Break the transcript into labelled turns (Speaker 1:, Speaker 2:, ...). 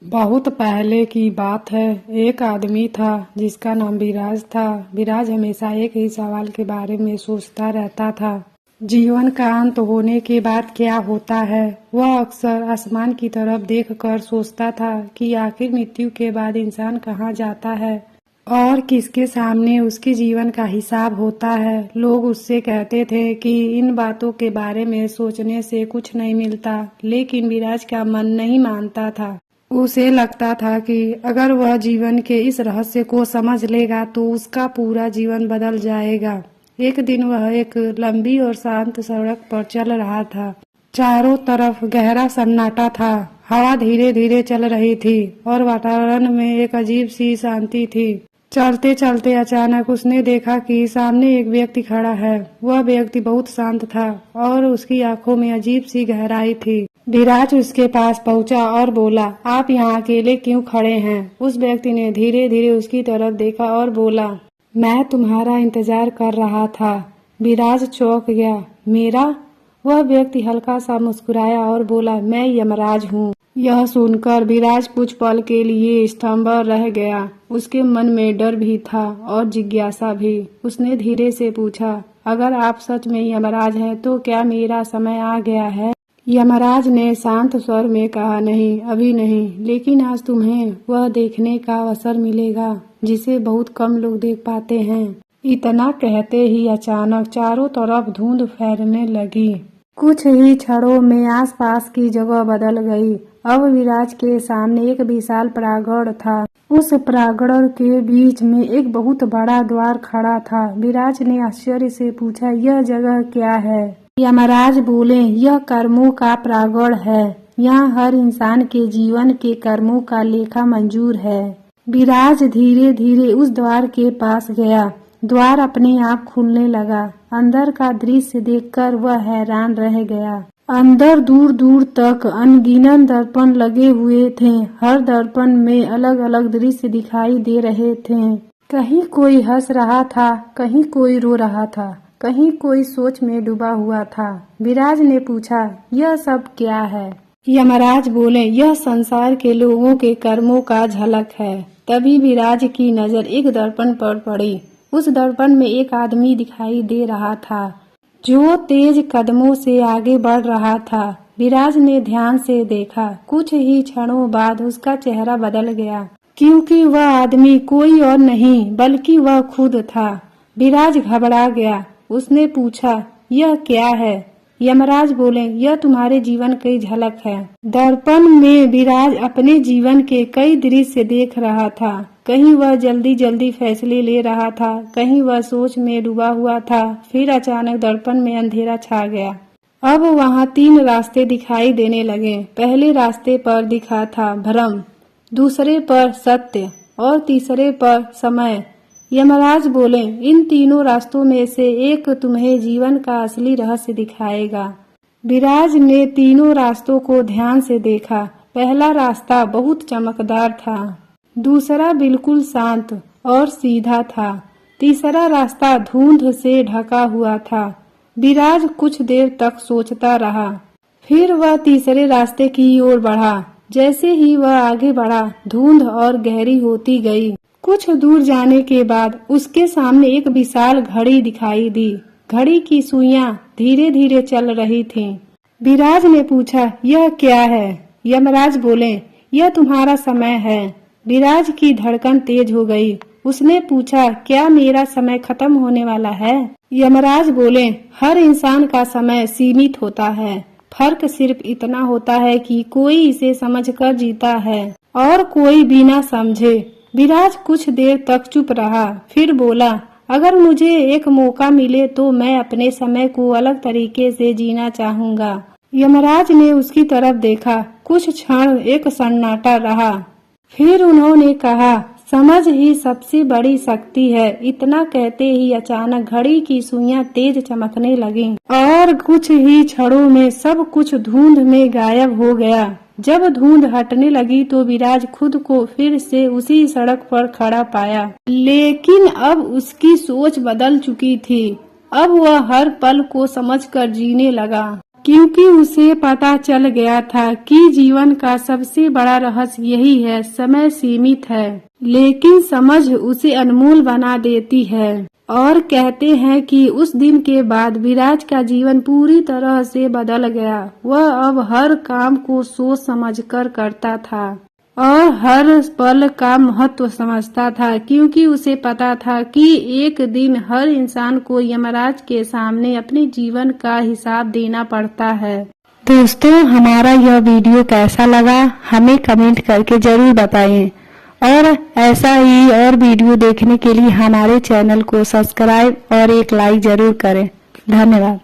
Speaker 1: बहुत पहले की बात है। एक आदमी था जिसका नाम विराज था। विराज हमेशा एक ही सवाल के बारे में सोचता रहता था, जीवन का अंत होने के बाद क्या होता है। वह अक्सर आसमान की तरफ देखकर सोचता था कि आखिर मृत्यु के बाद इंसान कहाँ जाता है और किसके सामने उसके जीवन का हिसाब होता है। लोग उससे कहते थे कि इन बातों के बारे में सोचने से कुछ नहीं मिलता, लेकिन विराज का मन नहीं मानता था। उसे लगता था कि अगर वह जीवन के इस रहस्य को समझ लेगा तो उसका पूरा जीवन बदल जाएगा। एक दिन वह एक लंबी और शांत सड़क पर चल रहा था। चारों तरफ गहरा सन्नाटा था। हवा धीरे धीरे चल रही थी और वातावरण में एक अजीब सी शांति थी। चलते चलते अचानक उसने देखा कि सामने एक व्यक्ति खड़ा है। वह व्यक्ति बहुत शांत था और उसकी आंखों में अजीब सी गहराई थी। विराज उसके पास पहुंचा और बोला, आप यहाँ अकेले क्यों खड़े हैं? उस व्यक्ति ने धीरे धीरे उसकी तरफ देखा और बोला, मैं तुम्हारा इंतजार कर रहा था। विराज चौंक गया। मेरा? वह व्यक्ति हल्का सा मुस्कुराया और बोला, मैं यमराज हूँ। यह सुनकर विराज कुछ पल के लिए स्तंभ रह गया। उसके मन में डर भी था और जिज्ञासा भी। उसने धीरे से पूछा, अगर आप सच में यमराज हैं तो क्या मेरा समय आ गया है? यमराज ने शांत स्वर में कहा, नहीं, अभी नहीं, लेकिन आज तुम्हें वह देखने का अवसर मिलेगा जिसे बहुत कम लोग देख पाते हैं। इतना कहते ही अचानक चारों तरफ धुंध फैलने लगी। कुछ ही क्षणों में आसपास की जगह बदल गई। अब विराज के सामने एक विशाल प्रांगण था। उस प्रांगण के बीच में एक बहुत बड़ा द्वार खड़ा था। विराज ने आश्चर्य से पूछा, यह जगह क्या है? यमराज बोले, यह कर्मों का प्रांगण है। यहाँ हर इंसान के जीवन के कर्मों का लेखा मंजूर है। विराज धीरे धीरे उस द्वार के पास गया। द्वार अपने आप खुलने लगा। अंदर का दृश्य देखकर वह हैरान रह गया। अंदर दूर दूर तक अनगिनत दर्पण लगे हुए थे। हर दर्पण में अलग अलग दृश्य दिखाई दे रहे थे। कहीं कोई हंस रहा था, कहीं कोई रो रहा था, कहीं कोई सोच में डूबा हुआ था। विराज ने पूछा, यह सब क्या है? यमराज बोले, यह संसार के लोगों के कर्मों का झलक है। तभी विराज की नजर एक दर्पण पर पड़ी। उस दर्पण में एक आदमी दिखाई दे रहा था जो तेज कदमों से आगे बढ़ रहा था। विराज ने ध्यान से देखा। कुछ ही क्षणों बाद उसका चेहरा बदल गया, क्योंकि वह आदमी कोई और नहीं बल्कि वह खुद था। विराज घबरा गया। उसने पूछा, यह क्या है? यमराज बोले, यह तुम्हारे जीवन की झलक है। दर्पण में विराज अपने जीवन के कई दृश्य देख रहा था। कहीं वह जल्दी जल्दी फैसले ले रहा था, कहीं वह सोच में डूबा हुआ था। फिर अचानक दर्पण में अंधेरा छा गया। अब वहाँ 3 रास्ते दिखाई देने लगे। पहले रास्ते पर दिखा था भ्रम, दूसरे पर सत्य और तीसरे पर समय। यमराज बोले, इन तीनों रास्तों में से एक तुम्हें जीवन का असली रहस्य दिखाएगा। विराज ने तीनों रास्तों को ध्यान से देखा। पहला रास्ता बहुत चमकदार था, दूसरा बिल्कुल शांत और सीधा था, तीसरा रास्ता धुंध से ढका हुआ था। विराज कुछ देर तक सोचता रहा। फिर वह तीसरे रास्ते की ओर बढ़ा। जैसे ही वह आगे बढ़ा, धुंध और गहरी होती गई। कुछ दूर जाने के बाद उसके सामने एक विशाल घड़ी दिखाई दी। घड़ी की सुइयां धीरे धीरे चल रही थीं। विराज ने पूछा, यह क्या है? यमराज बोले, यह तुम्हारा समय है। विराज की धड़कन तेज हो गई। उसने पूछा, क्या मेरा समय खत्म होने वाला है? यमराज बोले, हर इंसान का समय सीमित होता है। फर्क सिर्फ इतना होता है कि कोई इसे समझकर जीता है और कोई बिना समझे। विराज कुछ देर तक चुप रहा, फिर बोला, अगर मुझे एक मौका मिले तो मैं अपने समय को अलग तरीके से जीना चाहूँगा। यमराज ने उसकी तरफ देखा। कुछ क्षण एक सन्नाटा रहा। फिर उन्होंने कहा, समझ ही सबसे बड़ी शक्ति है। इतना कहते ही अचानक घड़ी की सुइयां तेज चमकने लगीं और कुछ ही क्षणों में सब कुछ धुंध में गायब हो गया। जब धुंध हटने लगी तो विराज खुद को फिर से उसी सड़क पर खड़ा पाया, लेकिन अब उसकी सोच बदल चुकी थी। अब वह हर पल को समझकर जीने लगा। क्योंकि उसे पता चल गया था कि जीवन का सबसे बड़ा रहस्य यही है, समय सीमित है लेकिन समझ उसे अनमोल बना देती है। और कहते हैं कि उस दिन के बाद विराज का जीवन पूरी तरह से बदल गया। वह अब हर काम को सोच समझकर करता था और हर पल का महत्व समझता था, क्योंकि उसे पता था कि एक दिन हर इंसान को यमराज के सामने अपने जीवन का हिसाब देना पड़ता है। दोस्तों, हमारा यह वीडियो कैसा लगा हमें कमेंट करके जरूर बताएं और ऐसा ही और वीडियो देखने के लिए हमारे चैनल को सब्सक्राइब और एक लाइक जरूर करें। धन्यवाद।